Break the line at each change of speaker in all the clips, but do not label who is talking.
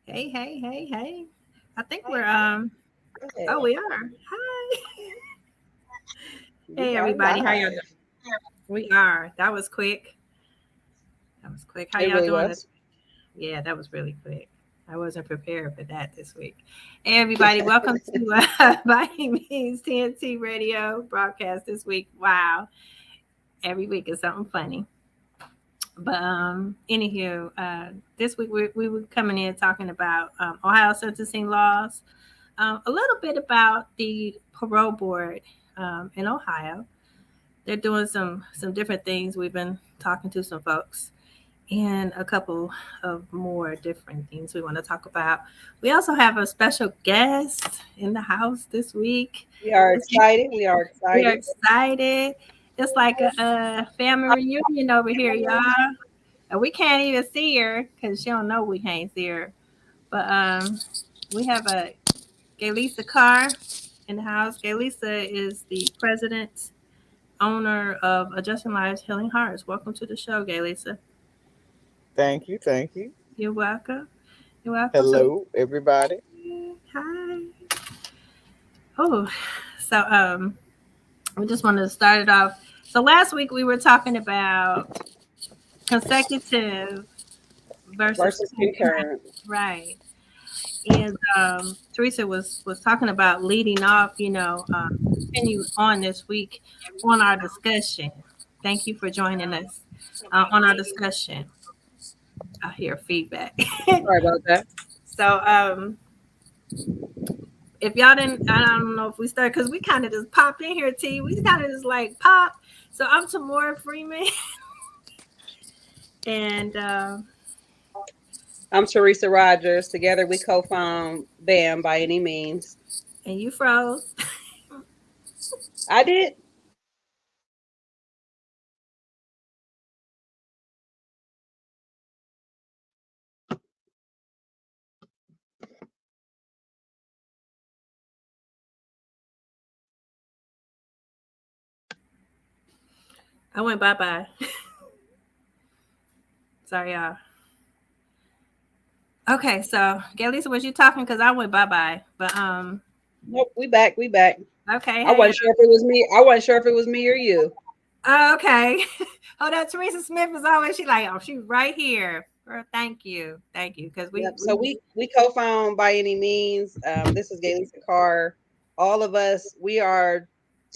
Hey, hey, hey, hey. I think we're
Hey,
we are. Hi.
we
Hey
are
everybody, how y'all
live.
doing? We are. That was quick. That was quick. How
It
y'all
really
doing this?
was.
Yeah, that was really quick. I wasn't prepared for that this week. Hey everybody, welcome to by any means TNT radio broadcast this week. Wow. Every week is something funny. But anywho, this week we were coming in talking about Ohio sentencing laws, a little bit about the parole board in Ohio. They're doing some different things. We've been talking to some folks and a couple of more different things we want to talk about. We also have a special guest in the house this week.
We are
It's,
excited. We are
we are
excited.
excited. It's like a family reunion over here, y'all. And we can't even see her because she don't know we can't see her. But we have a Gaylisa Carr in the house. Gaylisa is the president, owner of Adjusting Lives, Healing Hearts. Welcome to the show, Gaylisa.
Thank you. Thank you.
You're welcome. You're welcome. So,
Hello, everybody.
hi. Oh, so we just wanted to start it off. So last week we were talking about consecutive versus
Versus
concurrent,
concurrent.
right? And Teresa was talking about leading off, continue on this week on our discussion. Thank you for joining us on our discussion. I hear feedback.
Sorry about that.
So if y'all didn't, I don't know if we started because we kind of just popped in here, T. We kind of just like pop. So I'm Tamora Freeman, and
I'm Teresa Rogers. Together we co-found B.A.M by any means.
you froze.
I did.
I went bye bye. Sorry, y'all. Okay, so Galisa, was you talking? Because I went bye bye. But
Nope, we back. We back.
okay,
I
hey,
wasn't sure if it was me. I wasn't sure if it was me or you.
okay. Oh, that Teresa Smith is always she like, oh, she's right here. Girl, thank you, because
Yep. So we co-found by any means. This is Gaylisa Carr. All of us, we are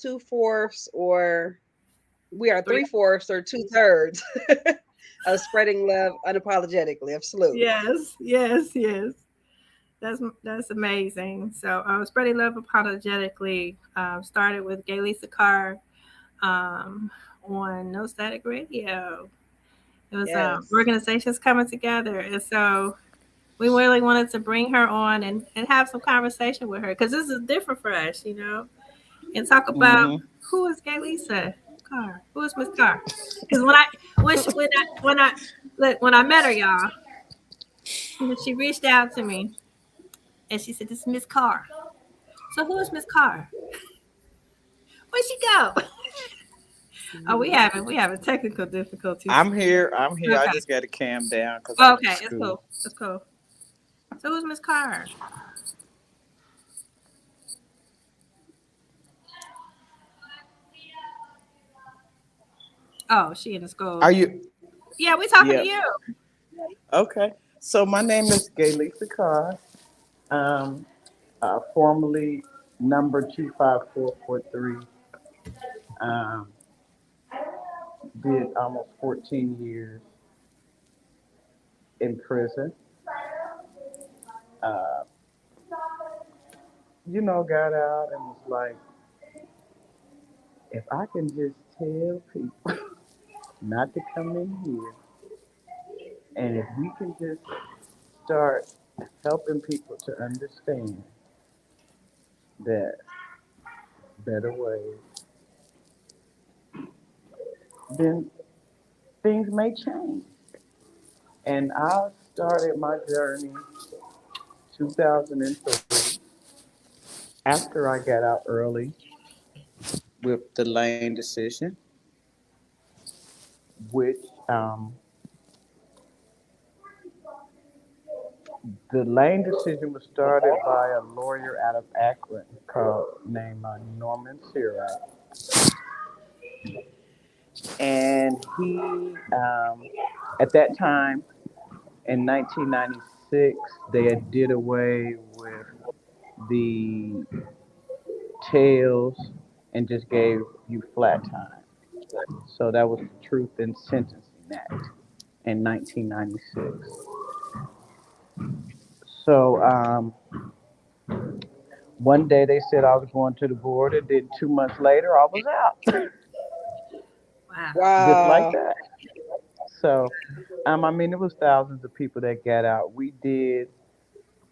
2/4 or we are
three.
3/4 or 2/3 of spreading love unapologetically of SLU.
Yes, yes, yes. That's amazing. So, spreading love apologetically started with Gaylisa Carr um, on No Static Radio. It was
Yes.
organizations coming together, and so we really wanted to bring her on and have some conversation with her because this is different for us, and talk about
Hmm.
who is Gaylisa Carr, who is Miss Carr. Because when I met her, y'all, she reached out to me and she said, "This is Miss Carr." So who is Miss Carr? Where'd she go? Oh, we having technical difficulties.
I'm here. I'm here. I
Okay.
just got to calm down because I'm in
Okay, it's
school.
cool. It's cool. So who's Miss Carr? Oh, she in the
Are
school.
you?
Yeah, we talking to
Yep.
you.
Okay. So my name is Gaylisa Carr. Um, formerly number 25443. Um, did almost 14 years in prison. Uh, got out and was like, if I can just tell people not to come in here, and if we can just start helping people to understand that better ways, then things may change. And I started my journey 2003 after I got out early with the Lane decision, which The Lane decision was started by a lawyer out of Akron named Norman Sirak, and he, at that time in 1996, they had did away with the tails and just gave you flat time. So that was the Truth in Sentencing Act in 1996. So one day they said I was going to the board, and then 2 months later I was out,
Wow.
just like
Wow.
that. So, I mean, it was thousands of people that got out. We did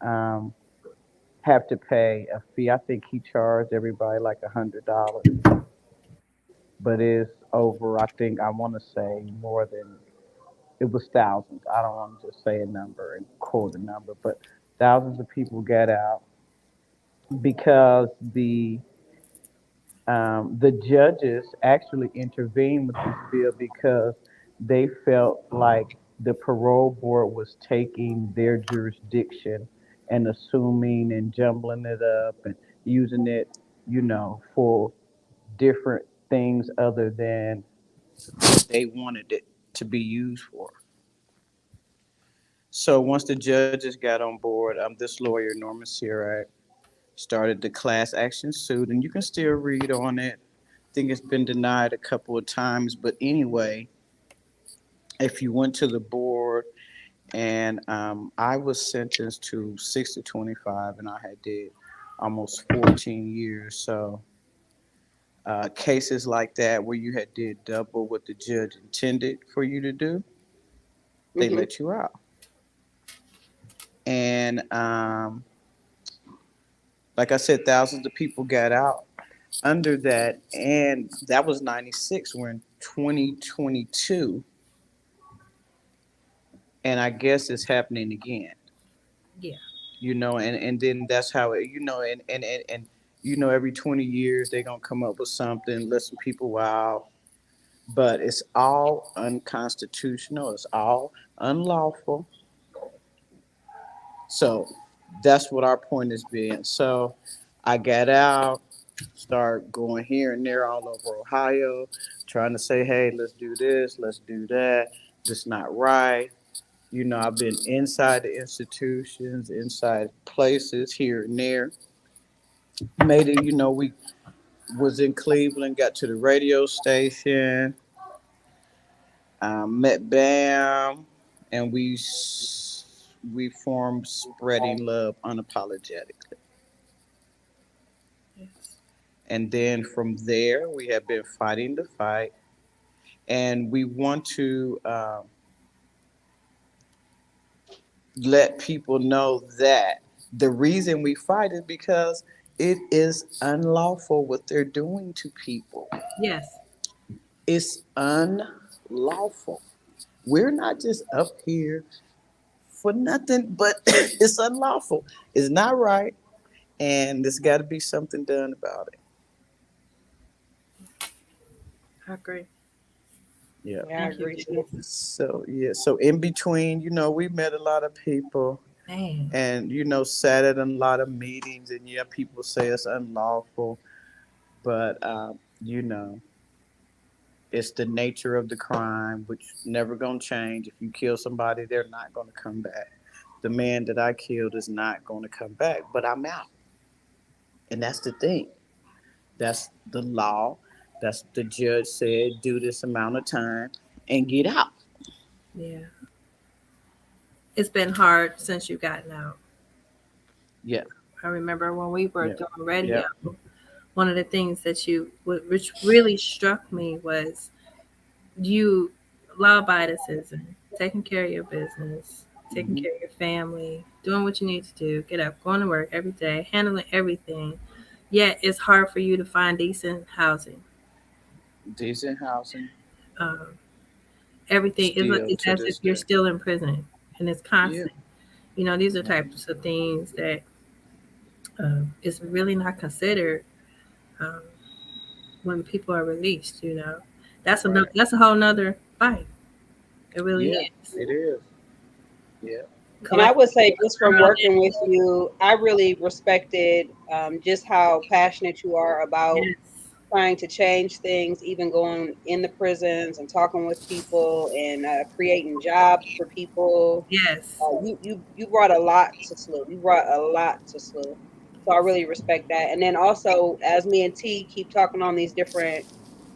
um, have to pay a fee. I think he charged everybody like $100, but it's over. I want to say more than it was thousands. I don't want to just say a number and quote a number, but thousands of people got out because the judges actually intervened with this bill because they felt like the parole board was taking their jurisdiction and assuming and jumbling it up and using it, for different things other than they wanted it to be used for. So once the judges got on board, this lawyer, Norman Sirak, started the class action suit, and you can still read on it. I think it's been denied a couple of times, but anyway, if you went to the board, and I was sentenced to 6 to 25, and I had did almost 14 years. So cases like that where you had did double what the judge intended for you to do, they
Hmm.
let you out. And like I said, thousands of people got out under that, and that was 96. We're in 2022, and I guess it's happening again.
Yeah.
And then that's how it, every 20 years they're gonna come up with something, let some people out, but it's all unconstitutional, it's all unlawful. So that's what our point has been. So I got out, start going here and there all over Ohio, trying to say, hey, let's do this, let's do that. This not right. I've been inside the institutions, inside places here and there. Made it, we was in Cleveland, got to the radio station, met B.A.M, and we formed Spreading Love Unapologetically.
Yes.
And then from there, we have been fighting the fight, and we want to let people know that the reason we fight is because it is unlawful what they're doing to people.
Yes.
It's unlawful. We're not just up here for nothing, but it's unlawful. It's not right, and there's got to be something done about it.
I agree.
Yeah.
Yeah, I
Thank you,
agree too.
Jesus.
So yeah. So in between, we met a lot of people,
Man.
and sat at a lot of meetings, and yeah, people say it's unlawful, but it's the nature of the crime, which never gonna change. If you kill somebody, they're not gonna come back. The man that I killed is not gonna come back, but I'm out, and that's the thing. That's the law. That's the judge said do this amount of time and get out.
Yeah. It's been hard since you've gotten out.
Yeah,
I remember when we were
yeah,
doing
yeah.
radio, one of the things that which really struck me was you law abiding citizen, taking care of your business, taking
Hmm.
care of your family, doing what you need to do, get up, going to work every day, handling everything. Yet it's hard for you to find decent housing.
Decent housing,
Um, Everything is
still
it's
to
as if
this
you're
day.
still in prison, and it's
Yeah,
constant. These are
yeah,
types of things that is really not considered um, when people are released.
right.
That's a whole nother fight. It really
Yeah,
is.
it is. Yeah.
And I
collect
would say, just from
around
working with you, I really respected just how passionate you are
it.
about
Yes.
trying to change things, even going in the prisons and talking with people and creating jobs for people.
Yes.
You brought a lot to SLU. You brought a lot to SLU. So I really respect that. And then also, as me and T keep talking on these different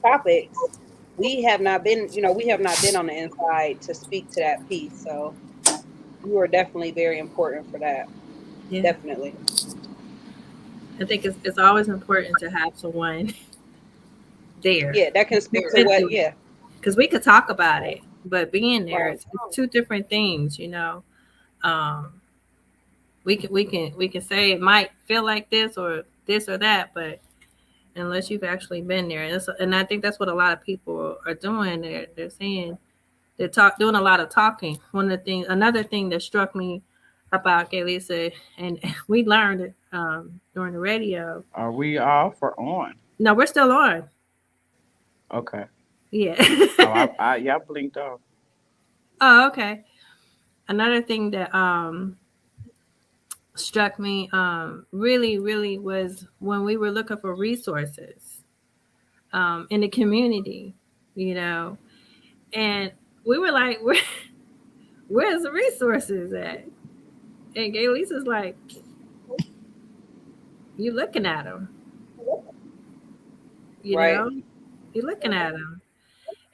topics, we have not been on the inside to speak to that piece. So you are definitely very important for that.
Yeah.
Definitely.
I think it's always important to have someone there
Yeah, that can speak to
with
what,
you,
yeah,
because we could talk about it, but being there,
right.
it's two different things, you know. Um, we can say it might feel like this or that, but unless you've actually been there, and I think that's what a lot of people are doing. They're saying doing a lot of talking. Another thing that struck me about Gaylisa, and we learned it during the radio.
Are we off or on?
No, we're still on.
Okay.
Yeah.
Oh, y'all blinked off.
Oh, okay. Another thing that struck me really was when we were looking for resources in the community, you know, and we were like, where's the resources at? And Gay Lisa's like, you looking at them, you
Right.
know, you're looking at them.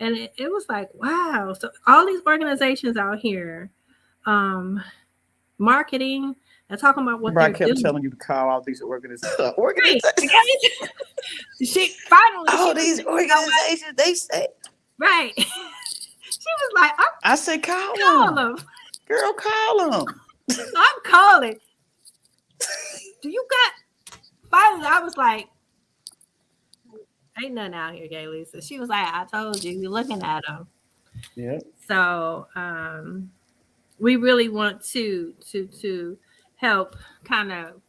And it was like, wow. So all these organizations out here, um, marketing and talking about what
Remember, I
they're
kept
doing.
telling you to call all these organizations.
Right.
Organizations.
She finally she
All
was
these
like, you know what?
organizations, they say.
Right. She was like, I'm
I said, call
calling
them.
them.
Girl, call them.
So I'm calling. Do you got finally I was like, ain't nothing out here, Gay Lisa. She was like, I told you, you're looking at them.
Yeah.
So we really want to help kind of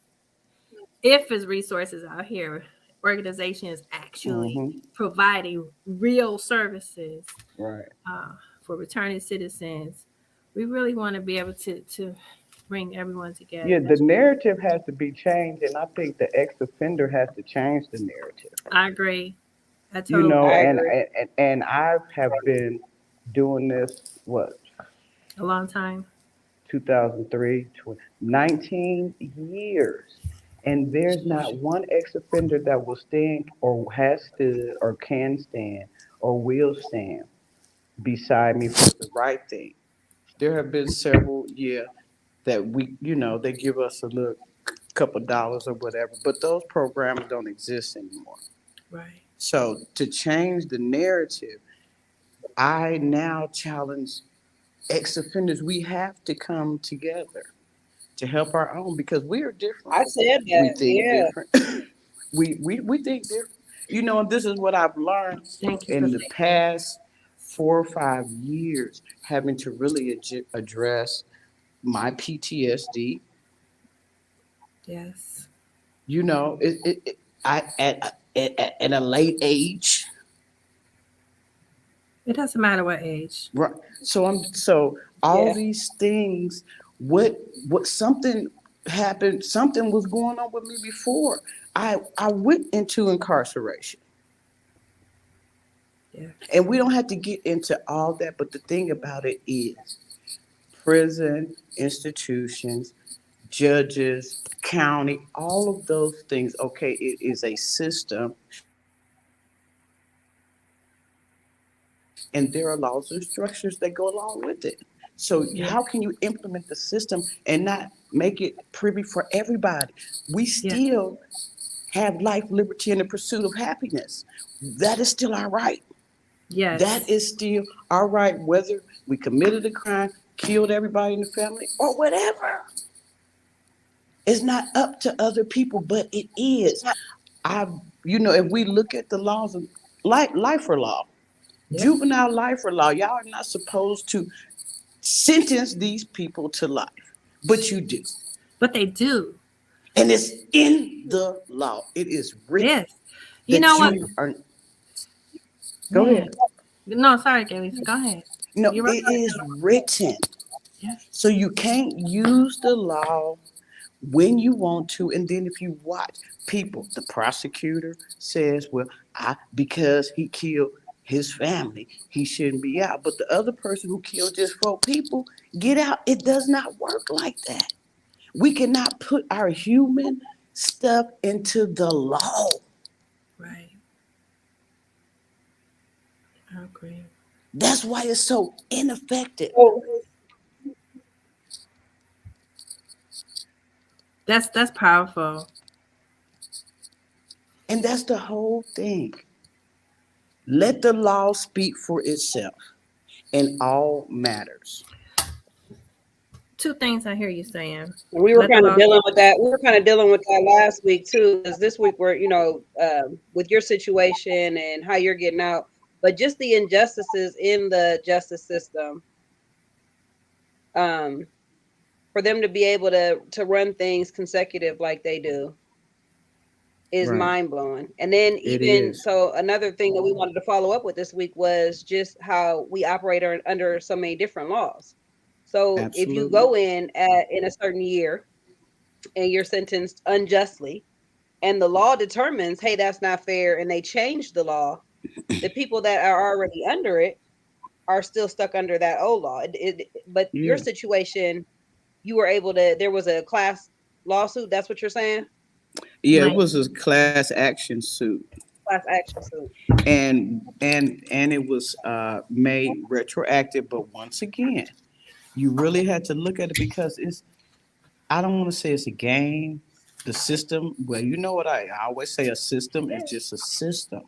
if there's resources out here, organizations actually
Mm-hmm.
providing real services
Right.
uh, for returning citizens. We really want to be able to bring everyone together.
Yeah, the narrative has to be changed, and I think the ex-offender has to change the narrative.
I agree. I
You
told
know,
I
and
agree.
and I have been doing this what
a long time.
2003, 19 years. And there's not one ex offender that will stand or has stood or can stand or will stand beside me for the right thing. There have been several, yeah, that they give us a little couple dollars or whatever, but those programs don't exist anymore.
Right.
So to change the narrative, I now challenge ex offenders, we have to come together to help our own because we are different.
I said
We
that.
think
Yeah.
different. we think different. And this is what I've learned
Thank you for
in the
saying that.
past 4 or 5 years, having to really address my PTSD.
Yes.
I at a late age,
It doesn't matter what age.
right? So all
Yeah.
these things. What something happened? Something was going on with me before I went into incarceration.
Yeah.
And we don't have to get into all that, but the thing about it is prison, institutions, judges, county, all of those things, okay, it is a system and there are laws and structures that go along with it. So
Yeah.
how can you implement the system and not make it privy for everybody? We
Yeah.
still have life, liberty, and the pursuit of happiness. That is still our right. That
Yes.
is still our right, whether we committed a crime, killed everybody in the family, or whatever. It's not up to other people, but it is. I, if we look at the laws of lifer law,
Yep.
juvenile lifer law, y'all are not supposed to sentence these people to life, but you do.
But they do.
And it's in the law. It is written
Yes. You know
that
what?
you are.
Go
Go
ahead.
ahead.
No, sorry, Gaylisa. Go ahead.
No,
You're right.
it is written
Yeah.
So you can't use the law when you want to, and then if you watch people, the prosecutor says, well, I because he killed his family, he shouldn't be out. But the other person who killed just 4 people, get out. It does not work like that. We cannot put our human stuff into the law.
Right. I agree.
That's why it's so ineffective.
So,
That's powerful.
And that's the whole thing. Let the law speak for itself in all matters.
Two things I hear you saying.
and we were
Let the
kind of
law.
dealing with that. We were kind of dealing with that last week too, because this week we're, with your situation and how you're getting out, but just the injustices in the justice system. Um, for them to be able to run things consecutive like they do is
Right.
mind blowing. And then
It
even
is.
so, another thing that we wanted to follow up with this week was just how we operate under so many different laws. So if you
Absolutely.
go in a certain year and you're sentenced unjustly, and the law determines, hey, that's not fair, and they change the law, the people that are already under it are still stuck under that old law. But your
Yeah.
situation, you were able to. There was a class lawsuit. That's what you're saying.
Yeah, it
Right.
was a class action suit.
Class action suit.
And it was made retroactive, but once again, you really had to look at it because it's I don't want to say it's a game. The system, well, you know what I always say, a system is just a system.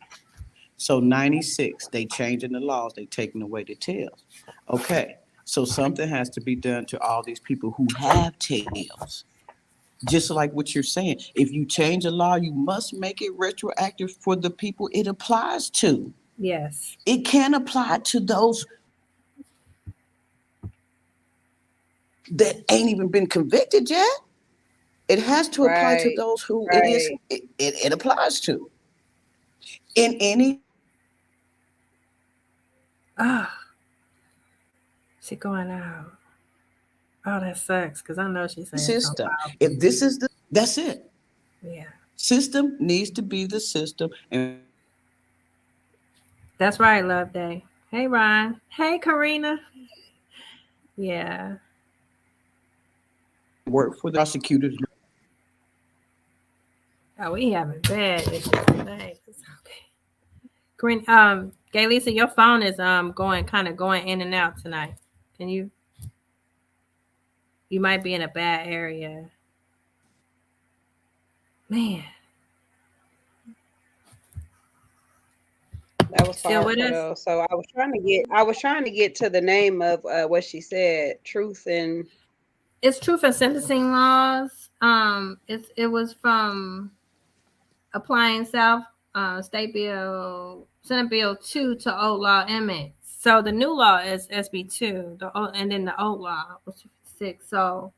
So 96, they changing the laws, they taking away the tails. Okay, so something has to be done to all these people who have tails. Just like what you're saying, if you change a law, you must make it retroactive for the people it applies to.
Yes.
It can't apply to those that ain't even been convicted yet. It has to apply to
Right.
those who
Right.
it applies to in any
Ah, she going out. Oh, that sucks. Cause I know she's saying something
system.
powerful.
If this is the that's it.
Yeah.
System needs to be the system and
That's right, Love Day. Hey Ryan. Hey Karina. Yeah.
work for the prosecutors.
Oh, we having bad issues today. It's okay. Karina, Gaylisa, your phone is going in and out tonight. Can you might be in a bad area. Man,
That was
still with
powerful
us?
though. So I was trying to get to the name of what she said. Truth and
It's truth and sentencing laws. It was from applying South State Bill Senate Bill 2 to old law amendments. So the new law is SB 2, and then the old law was 56. So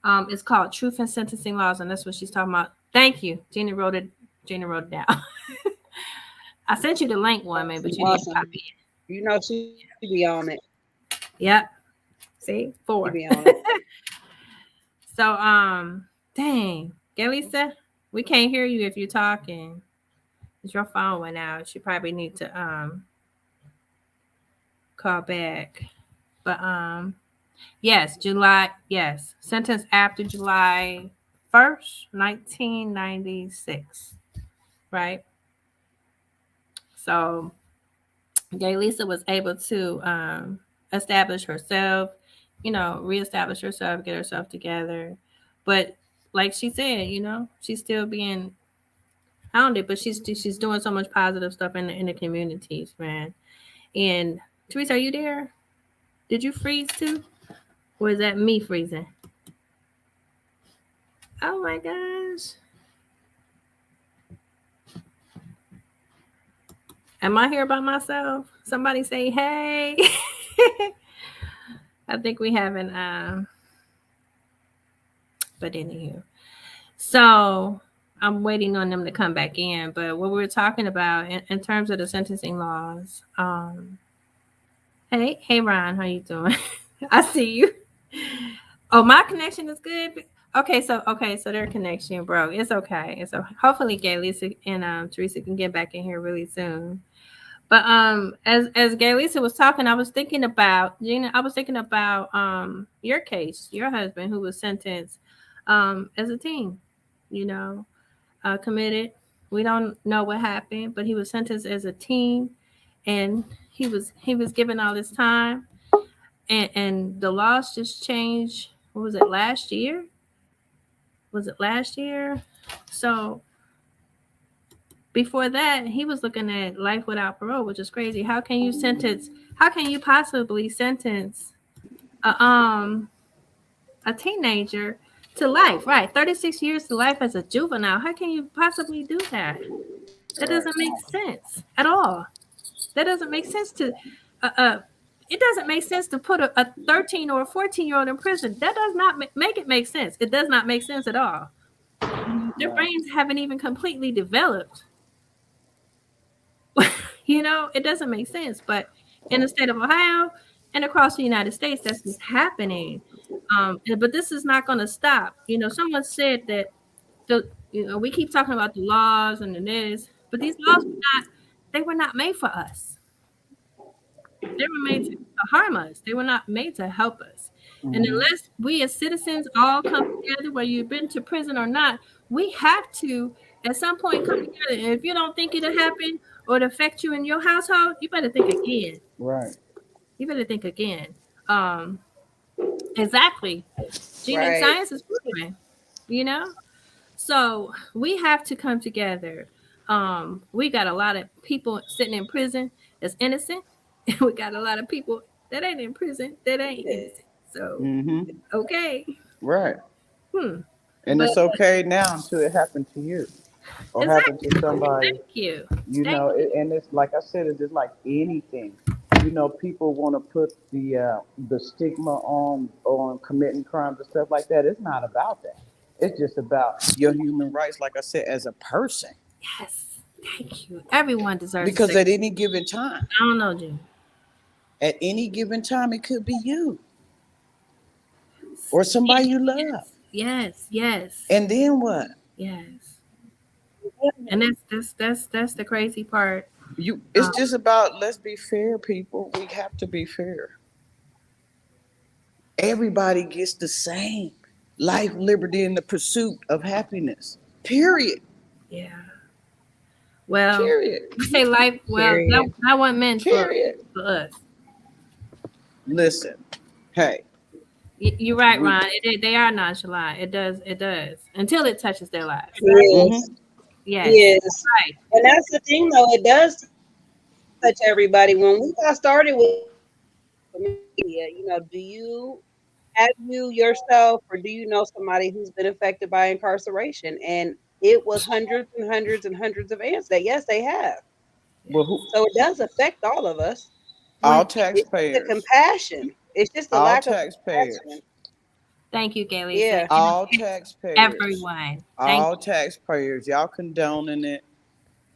it's called Truth and Sentencing Laws, and that's what she's talking about. Thank you, Gina wrote it. Gina wrote it down. I sent you the link, woman, but
awesome,
you didn't
awesome.
copy it.
She be on it.
Yep. See,
She
4.
be on it.
So dang, Galisa, we can't hear you if you're talking. Your phone went out. You probably need to call back. But yes, July, yes. Sentence after July 1st, 1996. Right? So Gay Lisa was able to establish herself, reestablish herself, get herself together. But like she said, she's still being hounded, but she's doing so much positive stuff in the communities, man. And Teresa, are you there? Did you freeze too? Or is that me freezing? Oh my gosh. Am I here by myself? Somebody say hey. I think we haven't but anywho. So I'm waiting on them to come back in. But what we're talking about in terms of the sentencing laws, hey Ron, how you doing? I see you. Oh, my connection is good. Okay, so their connection, bro. It's okay. It's okay. Hopefully, Gaylisa and Teresa can get back in here really soon. But as Gaylisa was talking, I was thinking about Gina. I was thinking about your case, your husband who was sentenced as a teen. You know, committed. We don't know what happened, but he was sentenced as a teen, and he was given all this time, and the laws just changed. What was it last year? Was it last year? So before that, he was looking at life without parole, which is crazy. How can you sentence? How can you possibly sentence a, a teenager to life? Right, 36 years to life as a juvenile. How can you possibly do that? That
Right.
doesn't make sense at all. That doesn't make sense to. It doesn't make sense to put a 13 or a 14-year-old in prison. That does not make it make sense. It does not make sense at all. Their
Right.
brains haven't even completely developed. It doesn't make sense. But in the state of Ohio and across the United States, that's what's happening. But this is not going to stop. Someone said that we keep talking about the laws and this, but these laws were not made for us. They were made to harm us. They were not made to help us. And
Mm-hmm.
unless we as citizens all come together, whether you've been to prison or not, we have to at some point come together. And if you don't think it'll happen or it'll affect you in your household, you better think again.
Right.
You better think again. Um, exactly. Gene and
Right.
science is proven, you know? So we have to come together. We got a lot of people sitting in prison that's innocent. And we got a lot of people that ain't in prison that ain't innocent. So
Mm-hmm.
okay.
Right.
Hmm.
And
But
it's okay now until it happened to you or happened
exactly.
to somebody.
Thank you.
You
Thank
know, and it's like I said, it's just like anything. People want to put the stigma on committing crimes and stuff like that. It's not about that. It's just about your human rights, like I said, as a person.
yes. Thank you. Everyone deserves a
Because
second.
at any given time,
I don't know, Jim.
it could be you or somebody you love.
Yes. Yes. Yes.
And then what?
Yes. And that's the crazy part.
It's just about, let's be fair, people. We have to be fair. Everybody gets the same life, liberty, and the pursuit of happiness. Period.
Yeah. Well,
Period.
you say life. Well,
Period.
that wasn't meant
Period.
for us.
Listen, hey,
You're right,
we.
Ron. They are nonchalant. It does. It does until it touches their lives.
Yes.
Mm-hmm.
Yes.
Yes.
Right.
And that's the thing, though. It does touch everybody. When we got started with media, do you have you yourself, or do you know somebody who's been affected by incarceration? And it was hundreds and hundreds and hundreds of answers that yes, they have.
Well,
So it does affect all of us.
all
One.
It's just the
taxpayers,
compassion. It's just the
all
lack of
taxpayers,
compassion.
Thank you, Gaylisa.
Yeah.
And
all
it's
taxpayers,
everyone. Thank
all
you.
taxpayers. Y'all condoning it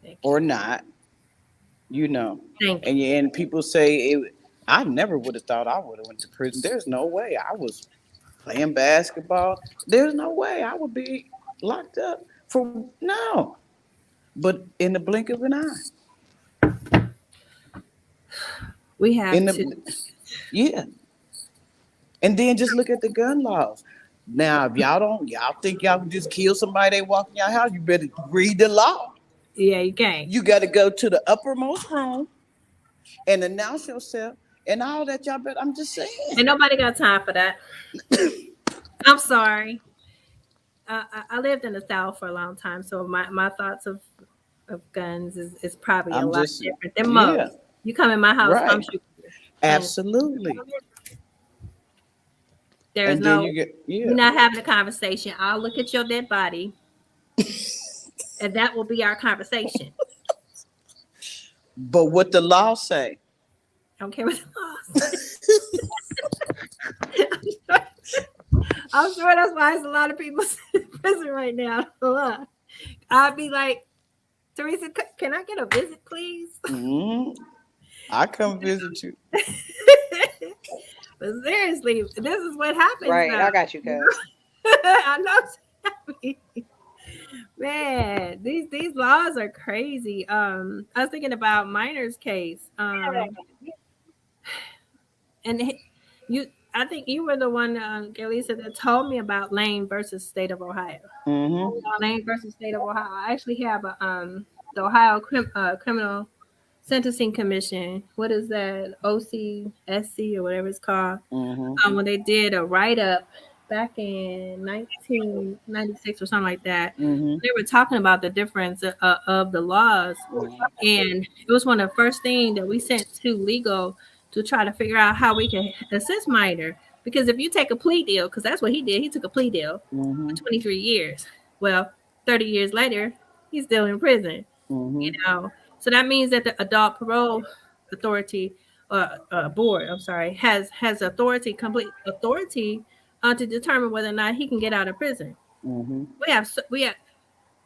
Thank you.
or not? You know,
Thank you.
and people say it. I never would have thought I would have went to prison. There's no way. I was playing basketball. There's no way I would be locked up for no. But in the blink of an eye,
We have
in
to.
the yeah, and then just look at the gun laws. Now, if y'all think y'all can just kill somebody they walk in your house, you better read the law.
Yeah, you can't.
You got to go to the uppermost room and announce yourself and all that. Y'all better. I'm just saying.
And nobody got time for that. I'm sorry. I lived in the South for a long time, so my thoughts of guns is probably a
I'm
lot
just
different than
yeah,
most. You come in my house, I'm
right,
shooting you. And
absolutely.
there is
And then
no,
you get
we're
yeah.
not having a conversation. I'll look at your dead body, and that will be our conversation.
But what the law say?
I don't care what the law says. I'm sure that's why there's a lot of people in prison right now. I'd be like, Teresa, can I get a visit, please?
I come visit you.
Seriously, this is what happens
Right.
now.
I got you,
You
cuz.
know? I know. Man, these laws are crazy. I was thinking about Miner's case. And you, I think you were the one, Gaylisa, that told me about Lane versus State of Ohio.
Mm-hmm.
Lane versus State of Ohio. I actually have the Ohio Criminal Sentencing Commission. What is that? OCSC or whatever it's called.
Mm-hmm.
When they did a write up back in 1996 or something like that,
Mm-hmm.
they were talking about the difference of the laws, and it was one of the first things that we sent to legal to try to figure out how we can assist minor. Because if you take a plea deal, because that's what he did, he took a plea deal
Mm-hmm.
for 23 years. Well, 30 years later, he's still in prison. You
Mm-hmm.
know, so that means that the adult parole authority board, I'm sorry, has authority, complete authority, to determine whether or not he can get out of prison.
Mm-hmm.
We have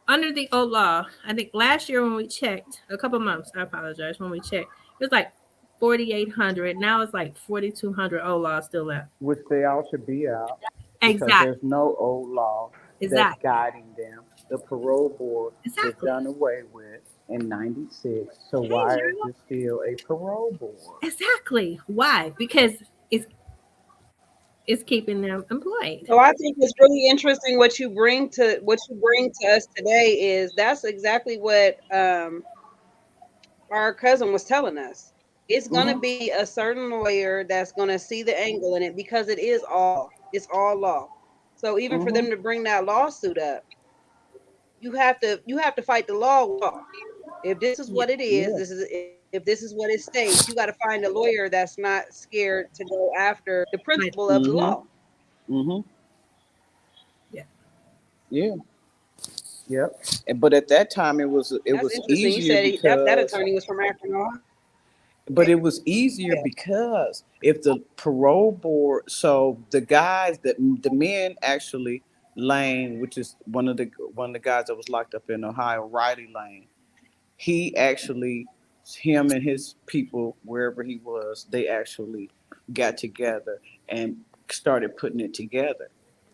under the old law. I think last year when we checked, a couple months, I apologize, when we checked, it was like 4,800. Now it's like 4,200 old laws still left.
Which they all should be out because
Exactly.
there's no old law that's
Exactly.
guiding them. The parole board was
Exactly.
done away with in '96. So
Hey,
why is
Gerald.
there still a parole board?
Exactly. Why? Because it's it's keeping them employed.
So I think it's really interesting what you bring to us today is that's exactly what our cousin was telling us. It's gonna
Mm-hmm.
be a certain lawyer that's gonna see the angle in it because it's all law. So even for
Mm-hmm.
them to bring that lawsuit up, you have to fight the law. If this is
Yeah.
what it is,
Yeah.
this is if this is what it states, you got to find a lawyer that's not scared to go after the
Right.
principle of the
Mm-hmm.
law.
Mm-hmm.
Yeah.
Yeah. Yep. But at that time, it
That's
was
interesting. You
easier
said that
because
attorney was from Akron, Ohio.
but it was easier because if the parole board, so the guys that the men actually, Lane, which is one of the guys that was locked up in Ohio, Riley Lane, he actually, him and his people wherever he was, they actually got together and started putting it together,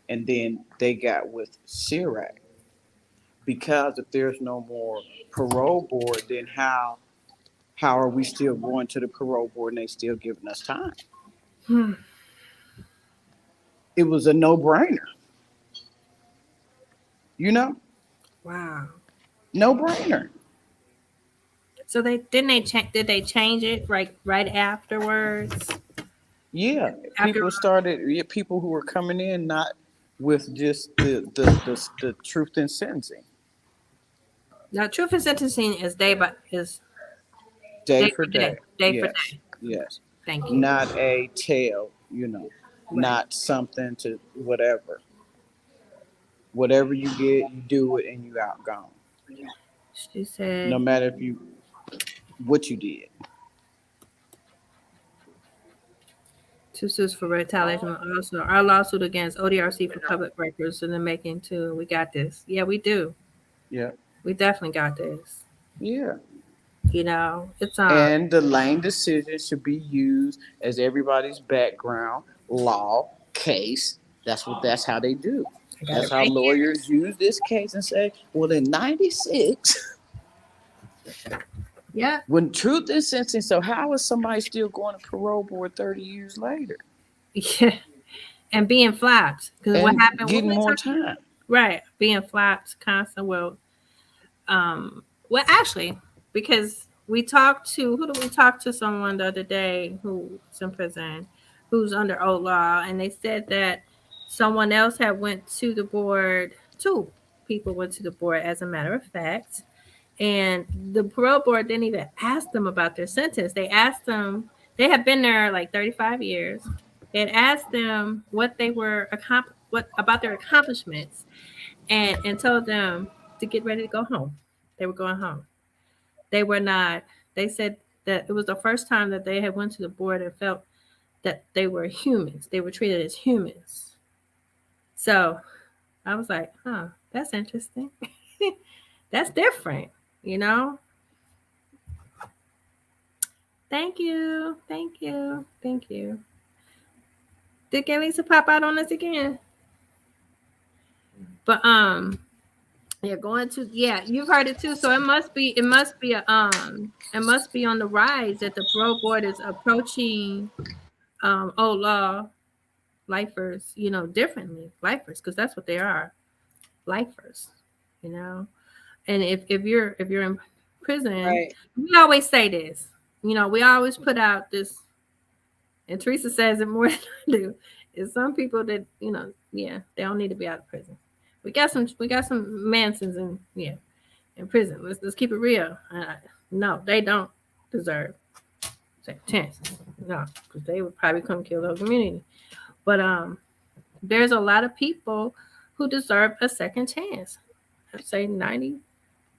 and then they got with Sirac because if there's no more parole board, then how are we still going to the parole board and they still giving us time?
Hmm.
It was a no brainer, you know,
Wow.
no brainer.
So did they change it right afterwards?
Yeah,
After
people who were coming in not with just the truth in sentencing,
now, truth in sentencing is
day
day
for
for day,
day.
day for
Yes,
day.
yes,
Thank you.
not a tale,
Right.
not something to whatever you get, you do it and you outgone.
She
No
said
matter if you what you did.
two suits for retaliation. Also, our lawsuit against ODRC for public records in the making too. We got this. Yeah, we do.
Yeah,
We definitely got this.
yeah.
It's
And the Lane decision should be used as everybody's background law case. That's how they do.
I got
That's
it
how
right
lawyers use this case and say, well, in '96,
here. Yeah.
when truth is sentencing, so how is somebody still going to parole board 30 years later
Yeah. And being flapped. Because what
and
happened, what
getting
we
more
talking
time?
right, being flapped constant. Well, actually, because we talked to who did we talk to someone the other day who's in prison, who's under old law, and they said that someone else had went to the board. Two people went to the board, as a matter of fact, and the parole board didn't even ask them about their sentence. They asked them. They had been there like 35 years. They had asked them what they were what about their accomplishments, and told them to get ready to go home. They were going home. They were not. They said that it was the first time that they had went to the board and felt that they were humans. They were treated as humans. So I was like, huh, that's interesting. That's different, you know? Thank you. Thank you. Thank you. Did Gaylisa pop out on us again? But yeah, going to you've heard it too. So it must be on the rise that the parole board is approaching old law lifers, differently. Lifers, because that's what they are. Lifers, you know. And if you're in prison,
Right.
we always say this. We always put out this, and Teresa says it more than I do. Is some people that they don't need to be out of prison. We got some Mansons in prison. Let's keep it real. No, they don't deserve second chances. No, because they would probably come kill the whole community. But there's a lot of people who deserve a second chance. I'd say 90.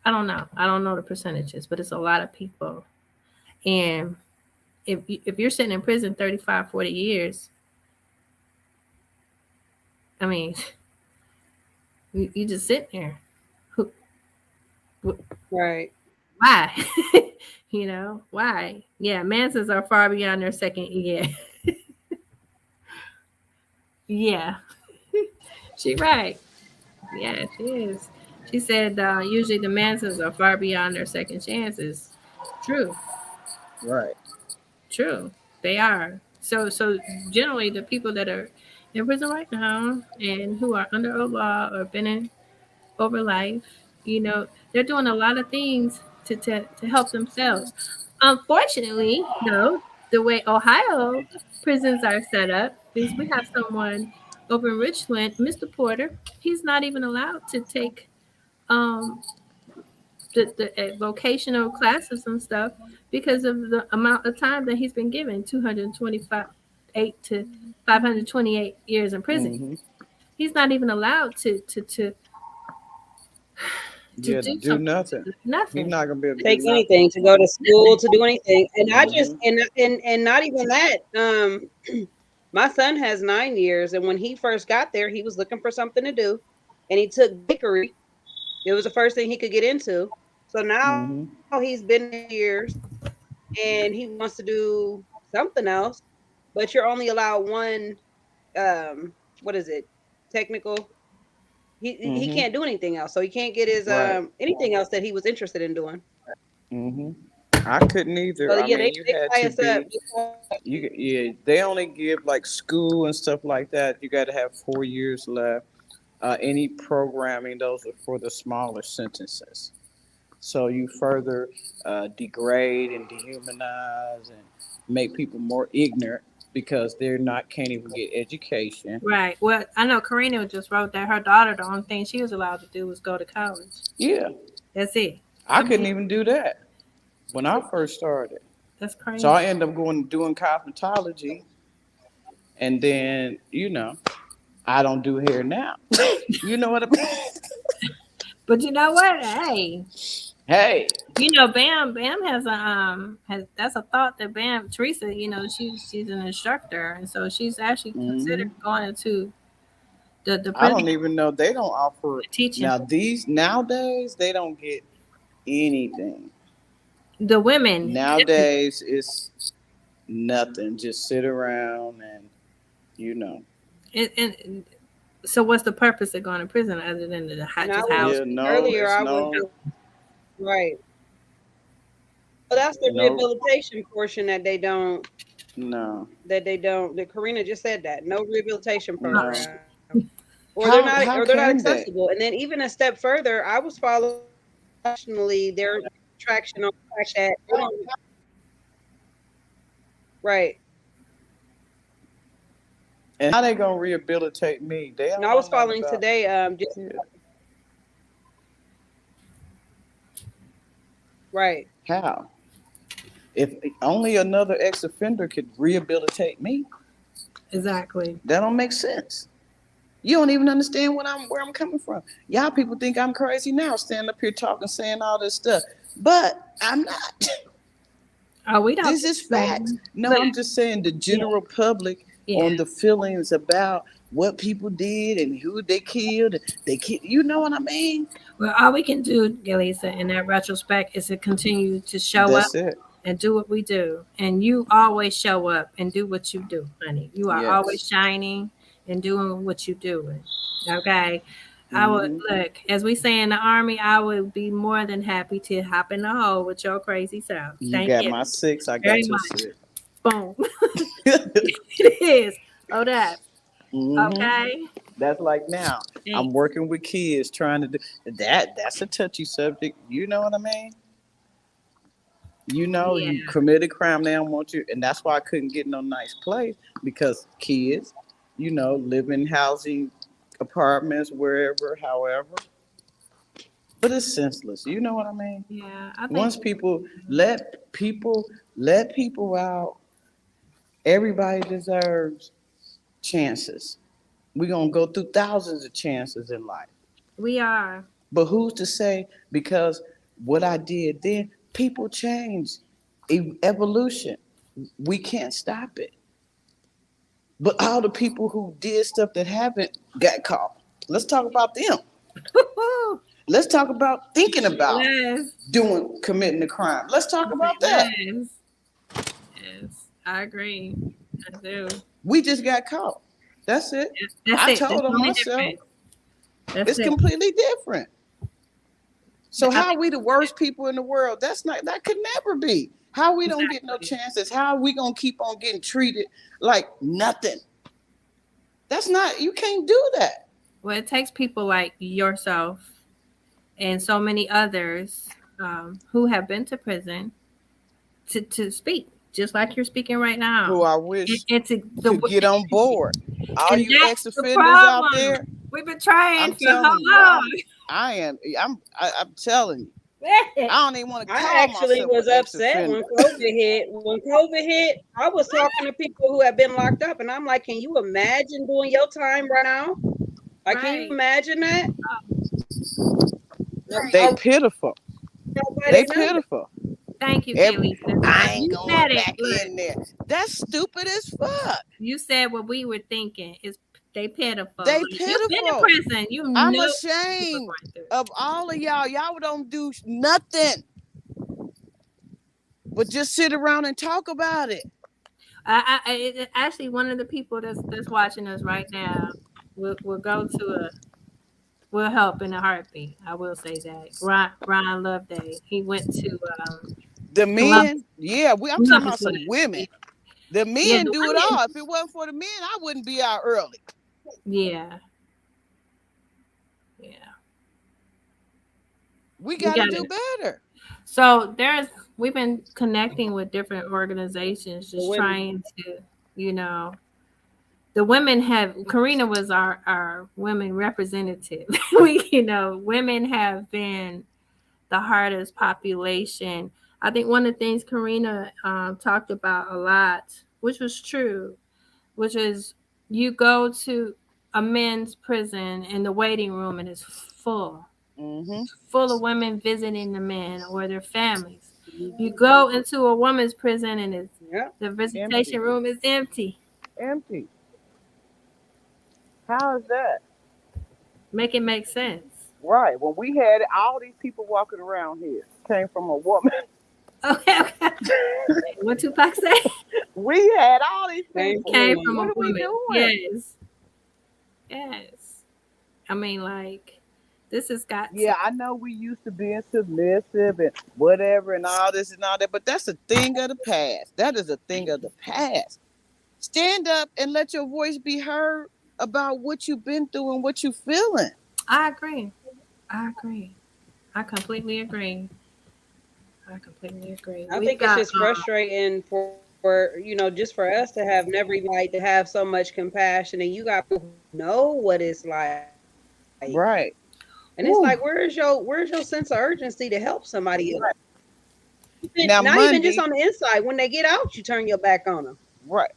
I don't know. I don't know the percentages, but it's a lot of people. And if you're sitting in prison 35, 40 years, I mean, you just sit there.
Right.
Why? Why? Yeah, Mansons are far beyond their second year. Yeah, she right. Yeah, she is. She said usually the Mansons are far beyond their second chances. True,
Right.
true. They are. So generally the people that are in prison right now and who are under a law or been in over life, they're doing a lot of things to help themselves. Unfortunately, though, the way Ohio prisons are set up, is we have someone over in Richland, Mr. Porter, he's not even allowed to take um, the vocational classes and stuff because of the amount of time that he's been given, 225 to 528 years in prison.
Mm-hmm.
He's not even allowed to
Yeah, to
do
do
something.
nothing. He's
Nothing.
not gonna be able to
Take
do nothing.
anything to go to school to do anything, and I just
Mm-hmm.
and not even that. My son has 9 years, and when he first got there, he was looking for something to do, and he took bakery. It was the first thing he could get into. So now
Mm-hmm.
he's been there years, and he wants to do something else, but you're only allowed one. What is it? Technical. He
Mm-hmm.
can't do anything else, so he can't get his
Right.
anything else that he was interested in doing.
Mm-hmm. I couldn't either.
So
I
yeah,
mean, you
they
had
tie
to
us up.
be. Yeah. They only give like school and stuff like that. You got to have 4 years left. Any programming, those are for the smaller sentences. So you further degrade and dehumanize and make people more ignorant because they're not can't even get education.
Right. Well, I know Karina just wrote that her daughter, the only thing she was allowed to do was go to college.
Yeah,
That's it.
I
I
couldn't
mean,
even do that when I first started.
that's
So
crazy.
I ended up going doing cosmetology, and then I don't do hair now. You know what I mean?
But you know what? Hey,
Hey.
BAM has has that's a thought that BAM Teresa, she's an instructor, and so she's actually considered
Hmm.
going into the
I
prison
don't even know they don't offer
teaching
now. These nowadays they don't get anything.
the women.
Nowadays it's nothing. Just sit around and you know.
And so, what's the purpose of going to prison other than to
And I
just
was
house?
Yeah, no,
earlier.
it's
I was
no,
right. Well, that's the
no,
rehabilitation portion that they don't.
no,
That Karina just said that no rehabilitation
no.
program, or
How
they're not
can they?
accessible. And then even a step further, I was following nationally their traction on the fact that they don't, right.
And how they gonna rehabilitate me? They
And
don't
I
know
was
nothing
following
about.
today. Just
Yeah.
right.
How? If only another ex-offender could rehabilitate me,
Exactly.
that don't make sense. You don't even understand where I'm coming from. Y'all people think I'm crazy now, standing up here talking, saying all this stuff, but I'm not.
Oh, we don't.
This is facts. No,
Look,
I'm just saying the
yeah,
general public
yeah.
on the feelings about what people did and who they killed. You know what I mean?
Well, all we can do, Gaylisa, in that retrospect is to continue to show up
That's it.
and do what we do. And you always show up and do what you do, honey. You are always
Yes.
shining and doing what you doing. Okay. I would
Hmm.
look, as we say in the army, I would be more than happy to hop in the hole with your crazy self.
You
Thank
got
you
my 6. I
very
got your
much.
6.
Boom. It is. Oh, that.
Hmm.
Okay.
That's like now. I'm
Thanks.
working with kids trying to do that. That's a touchy subject. You know what I mean?
Yeah.
You committed crime. They don't want you, and that's why I couldn't get no nice place because kids, live in housing apartments wherever, however. But it's senseless. You know what I mean?
Yeah. I think.
Once people let people out, everybody deserves chances. We're gonna go through thousands of chances in life.
We are.
But who's to say because what I did then, people change. Evolution. We can't stop it. But all the people who did stuff that haven't got caught. Let's talk about them. Let's talk about thinking about
Yes.
committing the crime. Let's talk about that.
Yes. Yes. I agree. I do.
We just got caught. That's it.
That's
I
it. That's
told
the
on
only
myself.
difference. That's
It's
it.
completely different. So
I
how are
think
we the worst people in the world? That could never be. How we don't get no
exactly.
chances? How are we gonna keep on getting treated like nothing? That's not you can't do that.
Well, it takes people like yourself and so many others who have been to prison to speak, just like you're speaking right
Who
now.
I
And,
wish
and to the
could get on board. All
and
you
that's the
ex-offenders out
problem.
there,
We've been trying
I'm
for how
telling you,
long?
I'm telling you. I don't even want to
I
call
actually
myself an
was upset when
ex-offender.
COVID hit. When COVID hit, I was talking to people who have been locked up, and I'm like, "Can you imagine doing your time right now? Like, can you
Right.
imagine that? No,
Right.
They pitiful. They
nobody knows.
pitiful.
Thank you,
Every,
Gaylisa.
I ain't
You
going
said it.
back
Look,
in there. That's stupid as fuck.
you said what we were thinking. Is they pitiful.
They
Like, you've been in
pitiful.
prison. You
I'm
know what people are
ashamed
going through.
of all of y'all. Y'all don't do nothing but just sit around and talk about it.
Actually, one of the people that's watching us right now will go to a will help in a heartbeat. I will say that. Ron Loveday. He went to
The
Columbus,
men, yeah, I'm talking
Columbus
about
with
some
us.
women. The
Yeah,
men
the
do it
women.
all. If it wasn't for the men, I wouldn't be out early.
Yeah, yeah.
We
We
got to
got
do
it.
better.
So we've been connecting with different organizations,
The
just
women.
trying to, you know, the women have. Karina was our women representative. Women have been the hardest population. I think one of the things Karina talked about a lot, which was true, which is you go to a men's prison and the waiting room and it's
Mm-hmm.
full of women visiting the men or their families. You
Mhm.
go into a woman's prison and
Yeah.
the visitation
Empty.
room is empty.
Empty. How is that?
Make it make sense.
Right. When we had all these people walking around here came from a woman.
Okay, okay. What Tupac say?
We had all these
Came
people.
from a
Came from
woman.
What
a
are we
woman.
doing?
Yes. Yes. I mean, like, this has got to.
Yeah, I know we used to being submissive and whatever and all this and all that, but that's a thing of the past. That is a thing of the past. Stand up and let your voice be heard about what you've been through and what you're feeling.
I agree. I agree. I completely agree. I completely agree.
I
We've
think it's
got
just frustrating for just for us to have never like to have so much compassion, and you got people who know what it's like, and it's
Right.
like,
ooh,
where's your sense of urgency to help somebody else?
Right. Now
Not even just
Monday,
on the inside. When they get out, you turn your back on them.
right.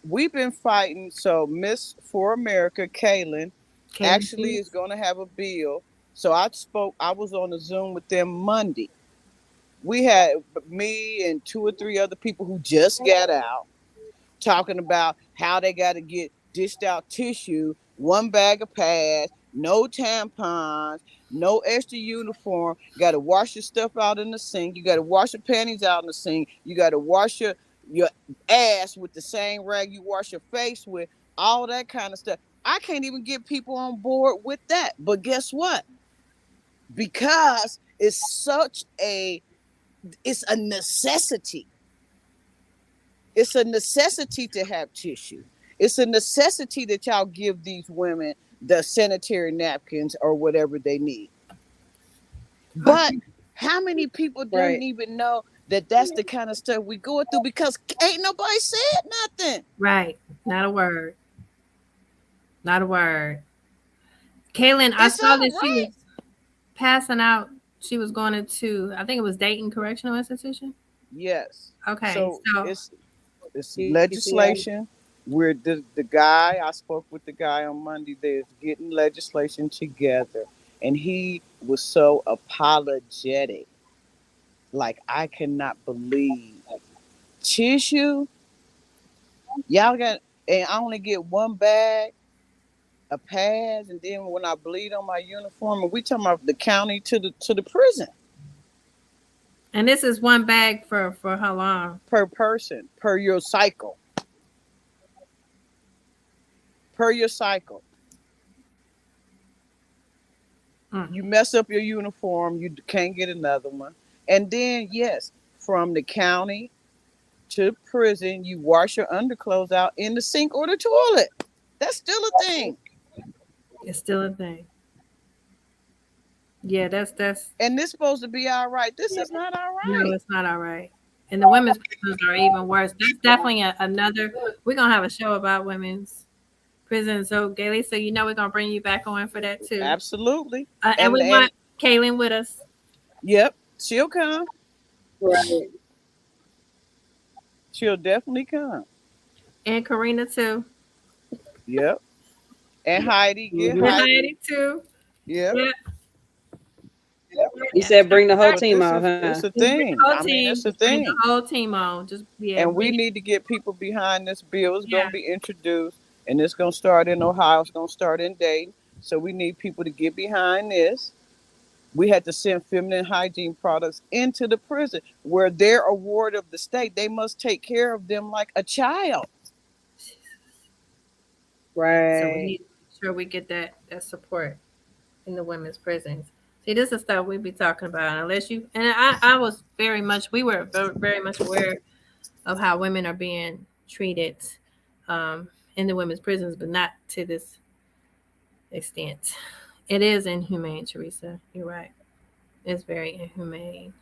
We've been fighting. So Miss for America, Kaylin, actually
Katie.
is going to have a bill. So I was on a Zoom with them Monday. We had me and two or three other people who just got out talking about how they got to get dished out tissue, one bag of pads,
no tampons, no extra uniform. You got to wash your stuff out in the sink. You got to wash your panties out in the sink. You got to wash your ass with the same rag you wash your face with. All that kind of stuff. I can't even get people on board with that. But guess what? Because it's a necessity. It's a necessity to have tissue. It's a necessity that y'all give these women the sanitary napkins or whatever they need. But how many people don't
Right.
even know that that's the kind of stuff we going through because ain't nobody said nothing.
Right. Not a word. Not a word. Kaylin, I
It's
saw
all
that she
right.
was passing out. She was going into, I think it was Dayton Correctional Institution.
Yes.
Okay.
So
So,
it's
You see that?
legislation. Where the guy I spoke with the guy on Monday, they're getting legislation together, and he was so apologetic. Like I cannot believe tissue. Y'all got, and I only get one bag of pads, and then when I bleed on my uniform, and we talking about the county to the prison
and this is one bag for how long?
per person per your cycle. Per your cycle.
Mm.
You mess up your uniform, you can't get another one. And then yes, from the county to prison, you wash your underclothes out in the sink or the toilet. That's still a thing.
It's still a thing. Yeah, that's
And this supposed to be all right. This is not all
no,
right.
it's not all right. And the women's prisons are even worse. That's definitely another. We're gonna have a show about women's prisons. So, Gailey, so you know we're gonna bring you back on for that too.
Absolutely.
And we
And
want Kaylin with us
yep, she'll come.
Right.
She'll definitely come.
and Karina too,
Yep. And Heidi, get
Hmm.
and
Heidi.
Heidi too.
Yep.
Yeah,
You
yeah.
said bring the whole
But
team
this
out,
is
huh?
it's a
Just bring
thing.
the whole
I mean,
team.
it's a
Just bring the
thing.
whole team on. Just yeah,
And we
we
need to get people behind this bill. It's
yeah.
gonna be introduced and it's gonna start in Ohio, it's gonna start in Dayton. So we need people to get behind this. We had to send feminine hygiene products into the prison where they're a ward of the state. They must take care of them like a child.
So we
Right.
need to make sure we get that support in the women's prisons. See, this is stuff we be talking about. Unless you and I was very much we were very much aware of how women are being treated in the women's prisons, but not to this extent. It is inhumane, Teresa. You're right. It's very inhumane.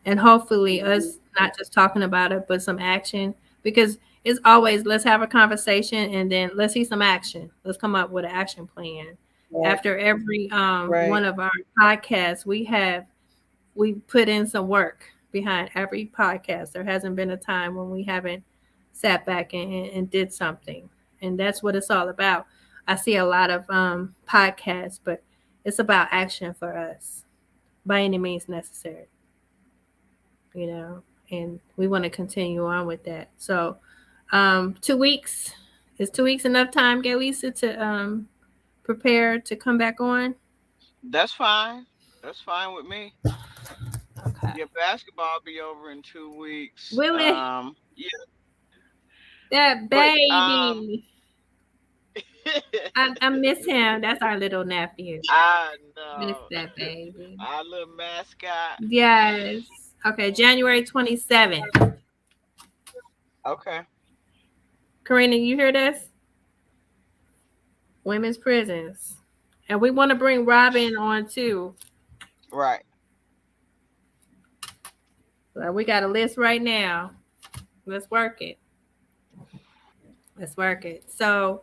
And hopefully,
Hmm.
us not just talking about it, but some action because it's always let's have a conversation and then let's see some action. Let's come up with an action plan.
Right.
After every
Right.
one of our podcasts, we put in some work behind every podcast. There hasn't been a time when we haven't sat back and did something. And that's what it's all about. I see a lot of podcasts, but it's about action for us by any means necessary, you know, and we want to continue on with that. So, 2 weeks is 2 weeks enough time, Gaylisa, to prepare to come back on?
That's fine. That's fine with me.
Okay.
Yeah, basketball will be over in 2 weeks.
Will it?
Yeah,
That
but
baby. I miss him. That's our little nephew.
I
Miss
know
that baby.
our little mascot.
Yes. Okay, January 27th.
Okay.
Karina, you hear this? Women's prisons. And we want to bring Robin on too.
Right.
So we got a list right now. Let's work it. Let's work it. So,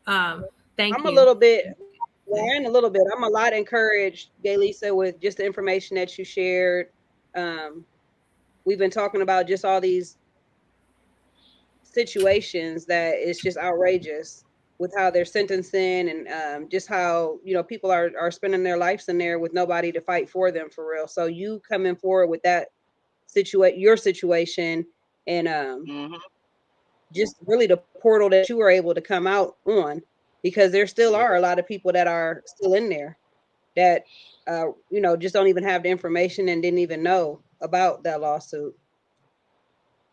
thank
I'm a
you.
little bit, well, and a little bit. I'm a lot encouraged, Gaylisa, with just the information that you shared. Um, we've been talking about just all these situations that it's just outrageous with how they're sentencing and just how people are spending their lives in there with nobody to fight for them for real. So you coming forward with that your situation and
Hmm.
just really the portal that you were able to come out on. because there still are a lot of people that are still in there that just don't even have the information and didn't even know about that lawsuit.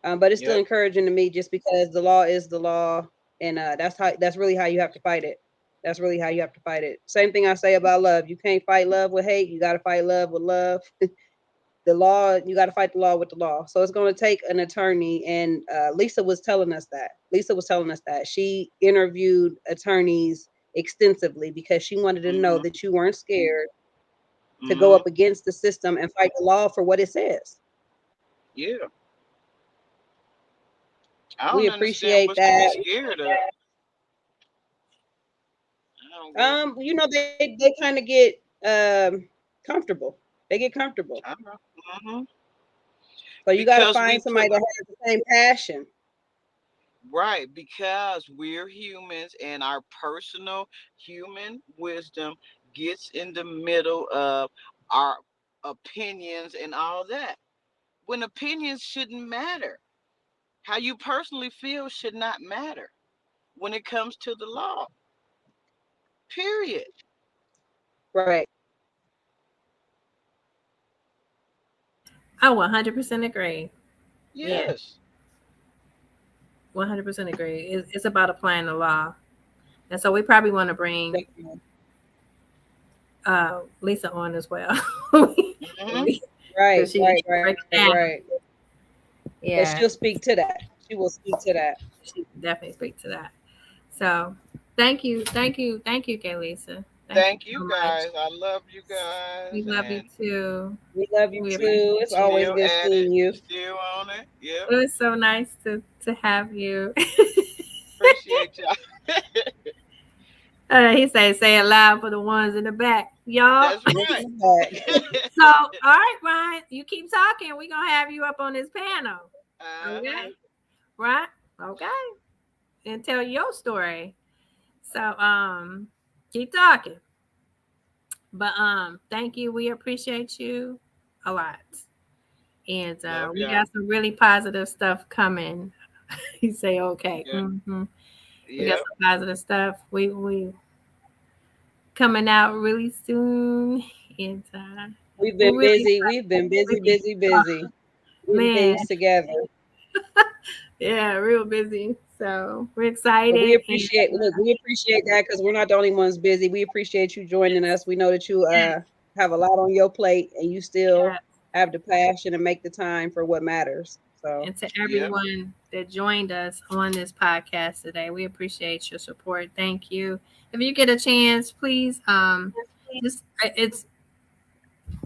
But it's still
Yep.
encouraging to me just because the law is the law, and that's really how you have to fight it. That's really how you have to fight it. Same thing I say about love. You can't fight love with hate. You got to fight love with love. The law, you got to fight the law with the law. So it's going to take an attorney, and Lisa was telling us that. Lisa was telling us that she interviewed attorneys extensively because she wanted to know
Mhm.
that you weren't scared to go
Mhm.
up against the system and fight the law for what it says.
Yeah. I
We
don't understand
appreciate
what's to be
that.
scared of. I don't get it.
They kind of get comfortable. They get comfortable.
I don't know. Mhm.
So you got to
Because
find
we
somebody
put
that has the same passion.
right, because we're humans and our personal human wisdom gets in the middle of our opinions and all that. When opinions shouldn't matter. How you personally feel should not matter when it comes to the law. Period.
Right.
I 100% agree. Yeah,
Yes.
100% agree. It's about applying the law. And so we probably want to bring
Definitely.
Lisa on as well.
Hmm.
Because
Right,
she
right, right,
breaks
right.
down.
And she'll
Yeah,
speak to that. She will speak to that.
she can definitely speak to that. So thank you, Gaylisa. Thank you
Thank you
so much.
guys. I love you
We
guys,
love you
and
too.
We love you
We
too.
appreciate
It's
you.
always
still
good
at it,
seeing you.
still on it. Yep.
It was so nice to have you.
Appreciate y'all.
He say it loud for the ones in the back, y'all.
That's
Look
right.
at that.
So, all right, Ryan, you keep talking. We're gonna have you up on this panel.
Uh-huh.
Okay, right? Okay, and tell your story. So, keep talking. But thank you. We appreciate you a lot, and
Love
we
y'all.
got some really positive stuff coming. You say okay.
Yep.
We got
Yep.
some positive stuff. We coming out really soon, and
We've
we're
been
really,
busy. We've been busy,
really,
busy, busy. Getting
man,
things together.
yeah, real busy. So we're
But we
excited, and
appreciate that because we're not the only ones busy. We appreciate you joining us. We know that you
yeah,
have a lot on your plate and you
yeah.
still have the passion and make the time for what matters. So
And to
Yep.
everyone that joined us on this podcast today, we appreciate your support. Thank you. If you get a chance, please, just it's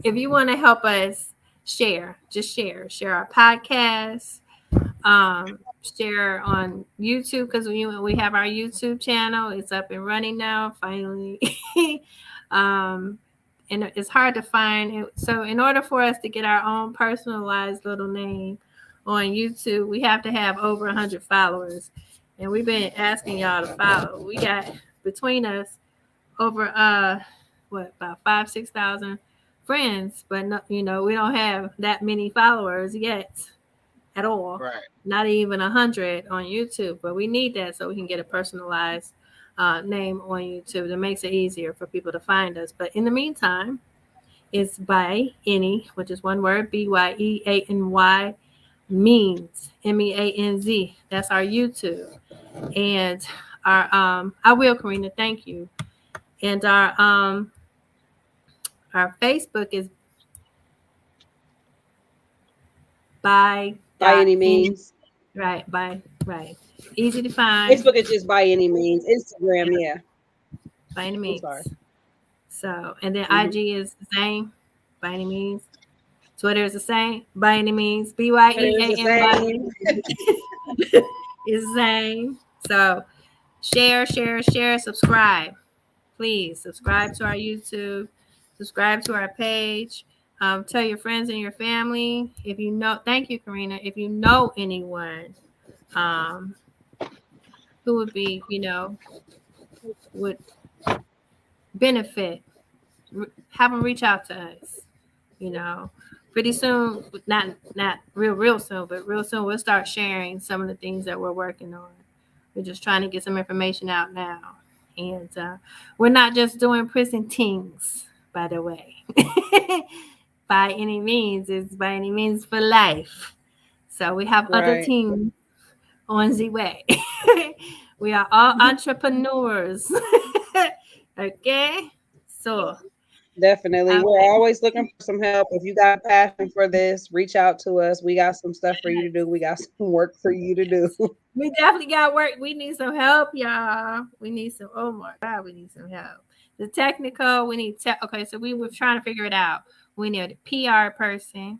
if you want to help us share, just share our podcast, share on YouTube because we have our YouTube channel. It's up and running now, finally. um, and it's hard to find. So, in order for us to get our own personalized little name on YouTube, we have to have over 100 followers. And we've been asking y'all to follow. We got between us over about 5,000-6,000 friends, but no, we don't have that many followers yet at all.
Right.
Not even 100 on YouTube, but we need that so we can get a personalized name on YouTube. That makes it easier for people to find us. But in the meantime, it's by any, which is one word, BYEANY means MEANZ. That's our YouTube. And I will, Karina, thank you. And our Facebook is by
by
dot
any
any
means.
right. Easy to find.
Facebook is just by any means. Instagram,
Yeah,
yeah.
by any
I'm sorry.
means. So, and then
Hmm.
IG is the same, by any means. Twitter is the same, by any means. BYEAN
Twitter is the same.
is the same. So, share, subscribe. Please subscribe to our YouTube, subscribe to our page. Tell your friends and your family. If you know, thank you, Karina. If you know anyone um, who would be, would benefit, have them reach out to us. You know, pretty soon, not real soon, but real soon we'll start sharing some of the things that we're working on. We're just trying to get some information out now, And we're not just doing prison things, by the way. By any means, it's by any means for life. So we have other
Right.
teams on the way. We are all entrepreneurs. Okay? So,
Definitely. We're
okay.
always looking for some help. If you got a passion for this, reach out to us. We got some stuff for you to do. We got some work for you to do.
We definitely got work. We need some help, y'all. We need some, oh my God, we need some help. The technical, we need, okay, so we were trying to figure it out. We need a PR person,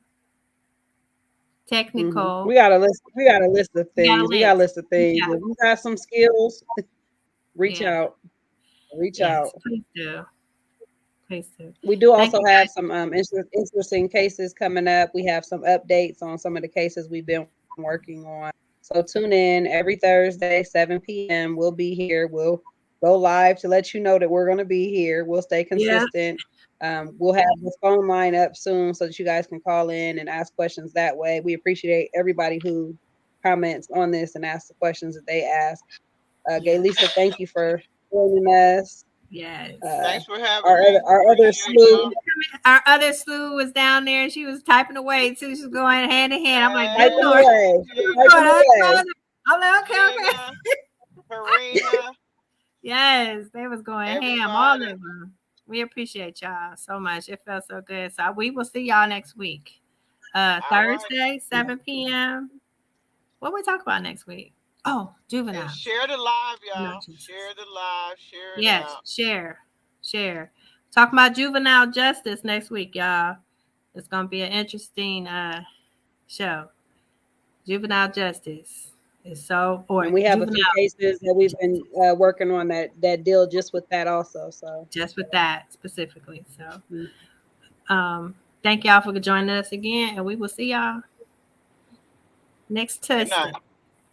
technical.
We got a list. We got a list of
We got a
things. We got a
list.
list of things.
Yeah.
If you got some skills, reach
Yeah.
out. Reach
Yes.
out.
Please do. Please do.
We do
Thank
also
you
have
guys.
some interesting cases coming up. We have some updates on some of the cases we've been working on. So tune in every Thursday, 7 p.m. We'll be here. We'll go live to let you know that we're going to be here. We'll stay
Yeah.
consistent. We'll have the phone line up soon so that you guys can call in and ask questions that way. We appreciate everybody who comments on this and asks the questions that they ask.
Yeah.
Gaylisa, thank you for joining us.
Yes.
Uh,
Thanks for having
our
me.
other
Appreciate
slew.
y'all.
Our other slew was down there and she was typing away too. She was going hand in hand. I'm like, good
Typing
Lord.
Yes,
away. Typing
I'm
away.
like, okay, okay.
Gina, Karina,
Yes, they was going ham, all of
everybody.
them. We appreciate y'all so much. It felt so good. So we will see y'all next week.
All right.
Thursday, 7 p.m. What we talk about next week? Oh,
And
juveniles.
share the live,
No,
y'all.
Jesus.
Share the live. Share it
Yes,
out.
share. Talking about juvenile justice next week, y'all. It's gonna be an interesting show. Juvenile justice is so
And
important.
we have a
Juvenile
few cases that we've been working on that deal just with that also. So
just with that specifically. So thank y'all for joining us again, and we will see y'all next
Good night.
Tuesday.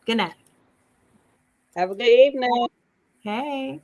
Good night.
have a good evening.
Hey.